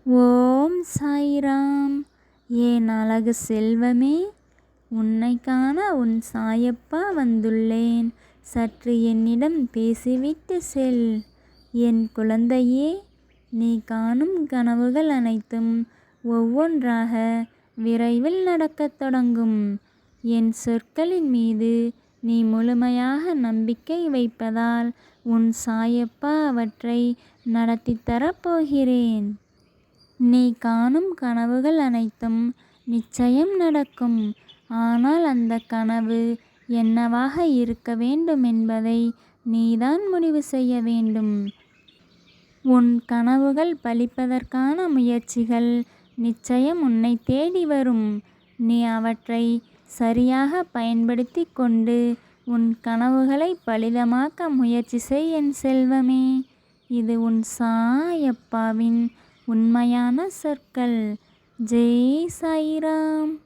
ஓம் சாய்ராம். என் அழகு செல்வமே, உன்னை காண உன் சாயப்பா வந்துள்ளேன். சற்று என்னிடம் பேசிவிட்டு செல். என் குழந்தையே, நீ காணும் கனவுகள் அனைத்தும் ஒவ்வொன்றாக விரைவில் நடக்கத் தொடங்கும். என் சொற்களின் மீது நீ முழுமையாக நம்பிக்கை வைப்பதால் உன் சாயப்பா அவற்றை நடத்தித் தரப்போகிறேன். நீ காணும் கனவுகள் அனைத்தும் நிச்சயம் நடக்கும். ஆனால் அந்த கனவு என்னவாக இருக்க வேண்டும் என்பதை நீதான் முடிவு செய்ய வேண்டும். உன் கனவுகள் பலிப்பதற்கான முயற்சிகள் நிச்சயம் உன்னை தேடி வரும். நீ அவற்றை சரியாக பயன்படுத்தி கொண்டு உன் கனவுகளை பலிதமாக்க முயற்சி செய் என் செல்வமே. இது உன் சாயப்பாவின் உண்மையான சொற்கள். ஜெய் சாய்ராம்.